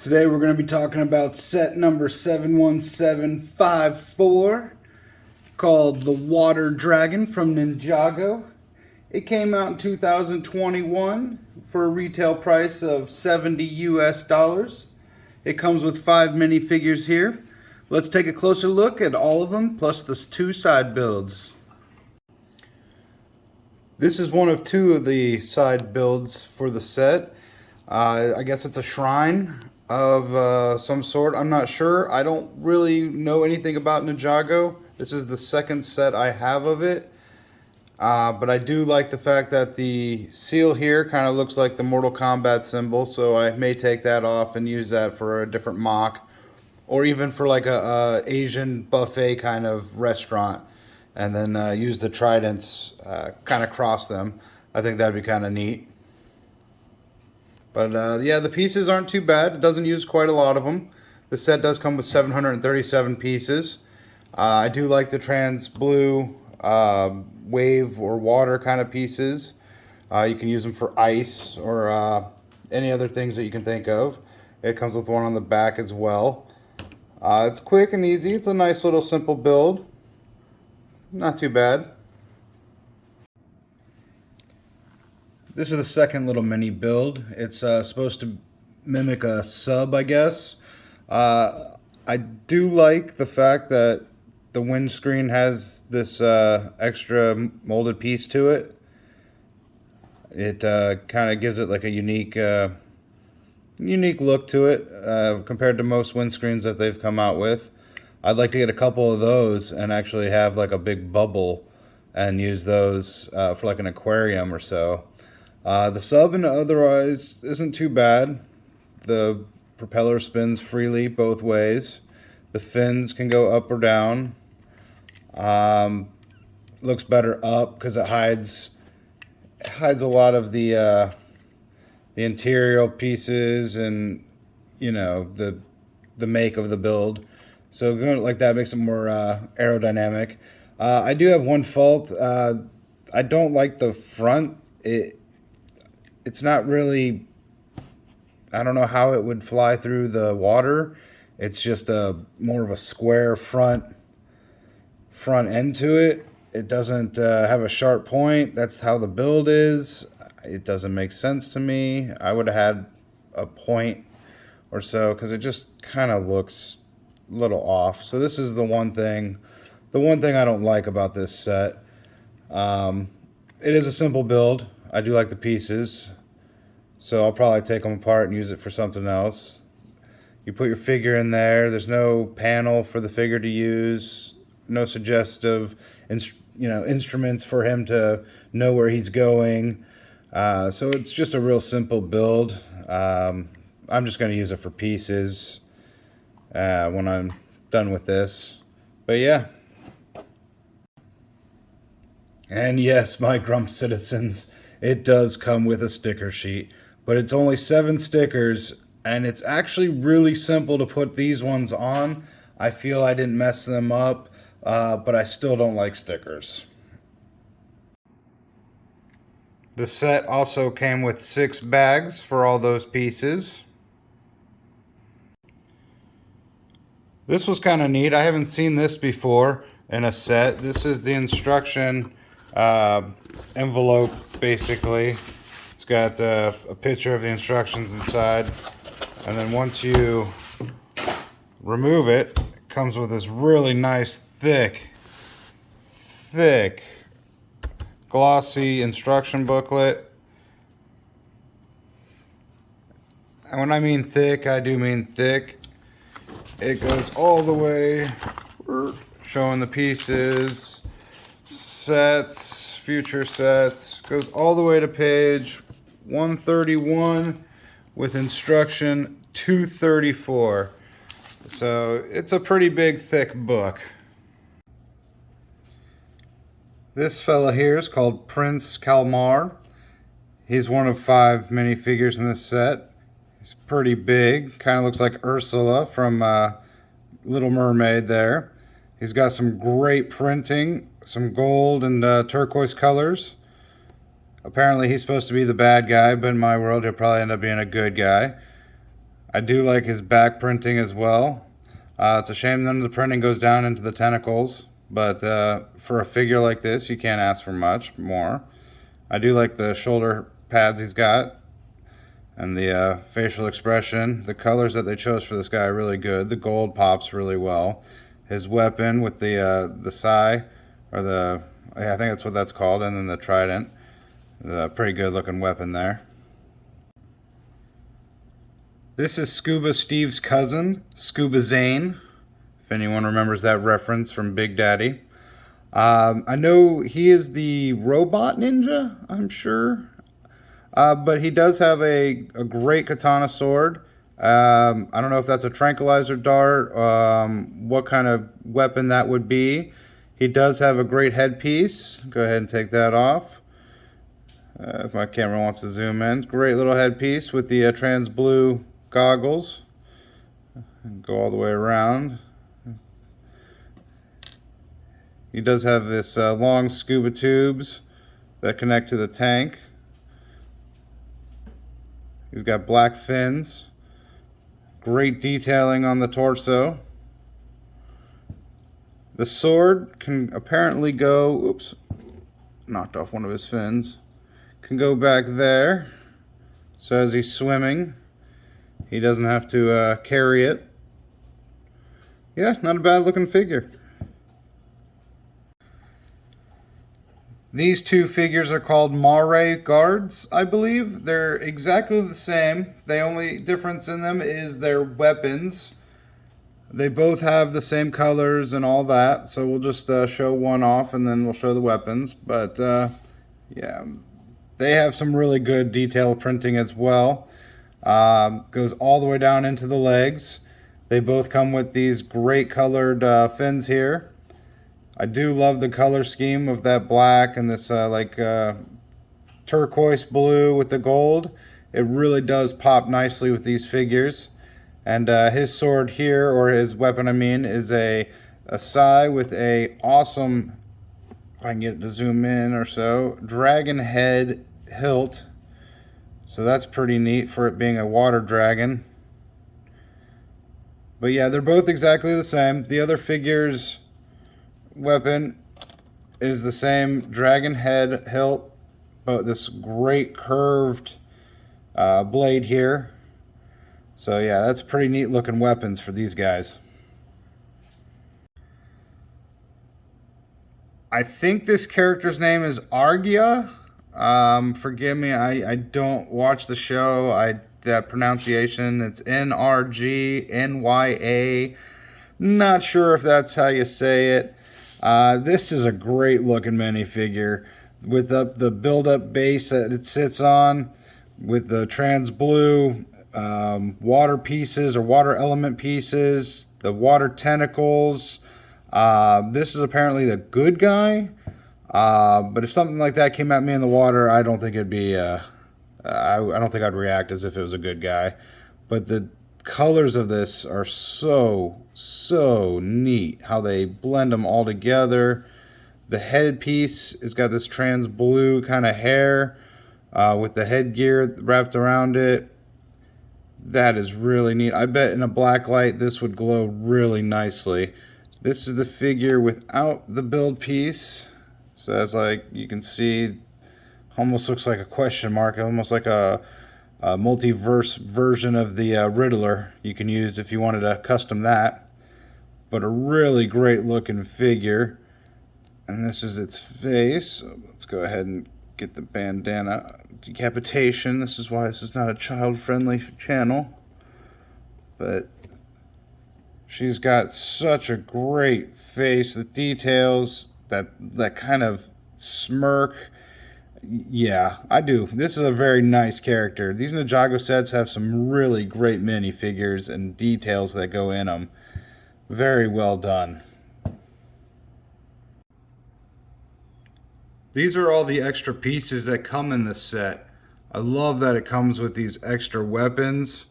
Today we're going to be talking about set number 71754 called the Water Dragon from Ninjago. It came out in 2021 for a retail price of 70 US dollars. It comes with 5 minifigures here. Let's take a closer look at all of them plus the 2 side builds. This is one of 2 of the side builds for the set. I guess it's a shrine of some sort. I'm not sure. I don't really know anything about Ninjago. This is the second set I have of it. But I do like the fact that the seal here kind of looks like the Mortal Kombat symbol, so I may take that off and use that for a different mock, or even for like a Asian buffet kind of restaurant, and then use the tridents, kind of cross them. I think that'd be kind of neat. But yeah, the pieces aren't too bad. It doesn't use quite a lot of them. The set does come with 737 pieces. I do like the trans blue wave or water kind of pieces. You can use them for ice or any other things that you can think of. It comes with one on the back as well. It's quick and easy. It's a nice little simple build. Not too bad. This is the second little mini build. It's supposed to mimic a sub, I guess. I do like the fact that the windscreen has this extra molded piece to it. It kind of gives it like a unique look to it compared to most windscreens that they've come out with. I'd like to get a couple of those and actually have like a big bubble and use those for like an aquarium or so. The sub and otherwise isn't too bad. The propeller spins freely both ways. The fins can go up or down. Looks better up because it hides a lot of the interior pieces and, you know, the make of the build. So going like that makes it more aerodynamic. I do have one fault. I don't like the front. It's not really, I don't know how it would fly through the water. It's just more of a square front end to it. It doesn't have a sharp point. That's how the build is. It doesn't make sense to me. I would have had a point or so because it just kind of looks a little off. So this is the one thing I don't like about this set. It is a simple build. I do like the pieces, so I'll probably take them apart and use it for something else. You put your figure in there. There's no panel for the figure to use. No suggestive, instruments for him to know where he's going. So it's just a real simple build. I'm just going to use it for pieces when I'm done with this. But yeah. And yes, my Grump citizens, it does come with a sticker sheet, but it's only 7 stickers, and it's actually really simple to put these ones on. I feel I didn't mess them up, but I still don't like stickers. The set also came with 6 bags for all those pieces. This was kind of neat. I haven't seen this before in a set. This is the instruction envelope, basically. It's got a picture of the instructions inside, and then once you remove it, it comes with this really nice thick glossy instruction booklet. And when I mean thick, I do mean thick. It goes all the way, showing the pieces, sets, future sets, goes all the way to page 131 with instruction 234. So it's a pretty big, thick book. This fella here is called Prince Calmar. He's one of 5 minifigures in this set. He's pretty big, kind of looks like Ursula from Little Mermaid there. He's got some great printing, some gold and turquoise colors. Apparently he's supposed to be the bad guy, but in my world he'll probably end up being a good guy. I do like his back printing as well. It's a shame none of the printing goes down into the tentacles, but for a figure like this, you can't ask for much more. I do like the shoulder pads he's got and the facial expression. The colors that they chose for this guy are really good. The gold pops really well. His weapon with the sai, or the, yeah, I think that's what that's called, and then the trident. Pretty good looking weapon there. This is Scuba Steve's cousin, Scuba Zane, if anyone remembers that reference from Big Daddy. I know he is the robot ninja, I'm sure. But he does have a great katana sword. I don't know if that's a tranquilizer dart, what kind of weapon that would be. He does have a great headpiece. Go ahead and take that off. If my camera wants to zoom in. Great little headpiece with the trans blue goggles. And go all the way around. He does have this long scuba tubes that connect to the tank. He's got black fins. Great detailing on the torso. The sword can apparently go, oops, knocked off one of his fins. Can go back there. So as he's swimming, he doesn't have to carry it. Yeah, not a bad looking figure. These two figures are called Mare Guards, I believe. They're exactly the same. The only difference in them is their weapons. They both have the same colors and all that, so we'll just show one off and then we'll show the weapons. But yeah, they have some really good detail printing as well. Goes all the way down into the legs. They both come with these great colored fins here. I do love the color scheme of that black and this turquoise blue with the gold. It really does pop nicely with these figures. And his sword here, or his weapon I mean, is a sai with a awesome, if I can get it to zoom in or so, dragon head hilt. So that's pretty neat for it being a water dragon. But yeah, they're both exactly the same. The other figure's weapon is the same dragon head hilt, but this great curved blade here. So yeah, that's pretty neat looking weapons for these guys. I think this character's name is Argia. Forgive me, I don't watch the show. That pronunciation, it's N-R-G-N-Y-A. Not sure if that's how you say it. This is a great looking minifigure with the build-up base that it sits on, with the trans blue water pieces or water element pieces, the water tentacles. This is apparently the good guy. But if something like that came at me in the water, I don't think it'd be, I don't think I'd react as if it was a good guy. But the colors of this are so neat. How they blend them all together. The headpiece has got this trans blue kind of hair with the headgear wrapped around it. That is really neat. I bet in a black light this would glow really nicely. This is the figure without the build piece. So as like you can see, almost looks like a question mark, almost like a multiverse version of the Riddler you can use if you wanted to custom that. But a really great looking figure. And this is its face. So let's go ahead and get the bandana. Decapitation. This is why this is not a child-friendly channel. But she's got such a great face. The details, that kind of smirk. Yeah, I do. This is a very nice character. These Ninjago sets have some really great minifigures and details that go in them. Very well done. These are all the extra pieces that come in this set. I love that it comes with these extra weapons,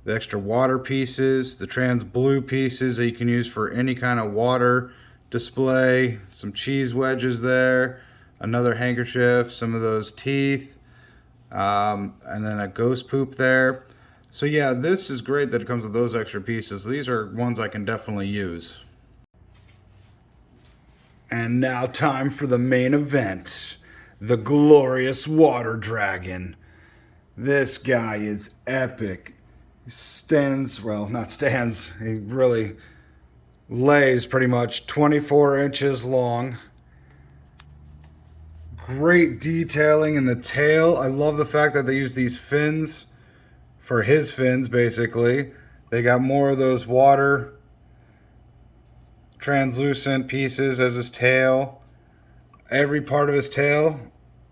the extra water pieces, the trans blue pieces that you can use for any kind of water display, some cheese wedges there, another handkerchief, some of those teeth, and then a ghost poop there. So yeah, this is great that it comes with those extra pieces. These are ones I can definitely use. And now time for the main event. The glorious water dragon. This guy is epic. He stands, well, not stands, he really lays pretty much 24 inches long. Great detailing in the tail. I love the fact that they use these fins for his fins, basically. They got more of those water translucent pieces as his tail. Every part of his tail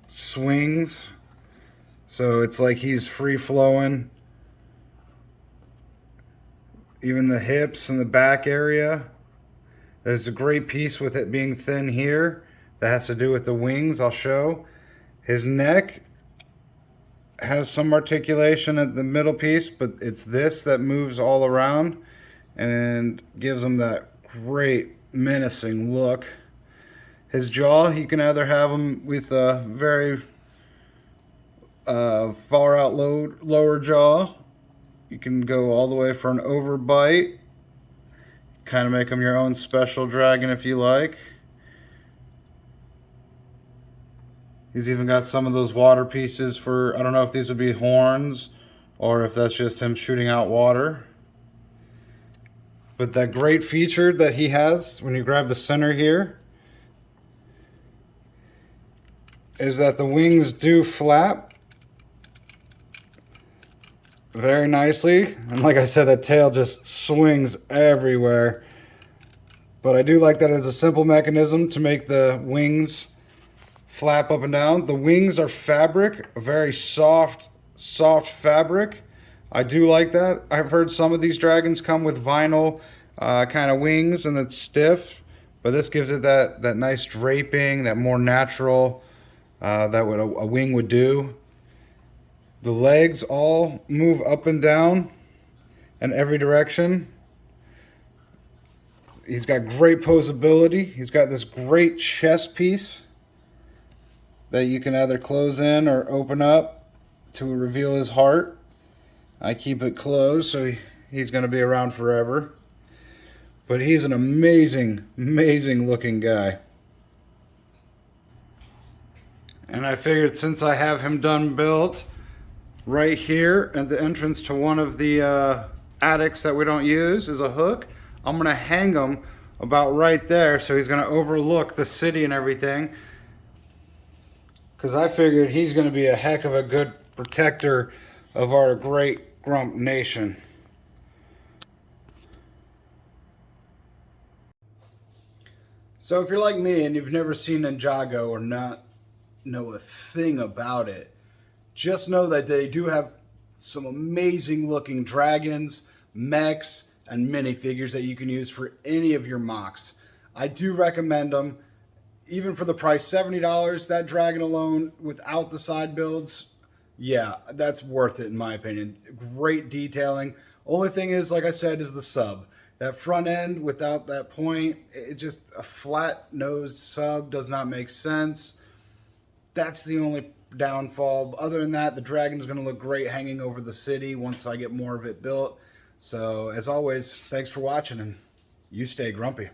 swings, so it's like he's free flowing. Even the hips and the back area. There's a great piece with it being thin here that has to do with the wings. I'll show. His neck has some articulation at the middle piece, but it's this that moves all around and gives him that great menacing look. His jaw, you can either have him with a very far out lower jaw. You can go all the way for an overbite. Kind of make him your own special dragon if you like. He's even got some of those water pieces for, I don't know if these would be horns or if that's just him shooting out water. But that great feature that he has when you grab the center here is that the wings do flap very nicely. And like I said, that tail just swings everywhere. But I do like that it's a simple mechanism to make the wings flap up and down. The wings are fabric, a very soft fabric. I do like that. I've heard some of these dragons come with vinyl kind of wings and it's stiff, but this gives it that nice draping, that more natural that what a wing would do. The legs all move up and down in every direction. He's got great posability. He's got this great chest piece that you can either close in or open up to reveal his heart. I keep it closed, so he's going to be around forever. But he's an amazing looking guy. And I figured since I have him done built, right here at the entrance to one of the attics that we don't use is a hook. I'm going to hang him about right there, so he's going to overlook the city and everything. Because I figured he's going to be a heck of a good protector of our great Grump Nation. So if you're like me and you've never seen Ninjago or not know a thing about it, just know that they do have some amazing looking dragons, mechs, and minifigures that you can use for any of your mocks. I do recommend them. Even for the price, $70, that dragon alone without the side builds, yeah, that's worth it in my opinion. Great detailing. Only thing is, like I said, is the sub. That front end without that point, it's just a flat-nosed sub does not make sense. That's the only downfall. Other than that, the dragon's going to look great hanging over the city once I get more of it built. So, as always, thanks for watching, and you stay grumpy.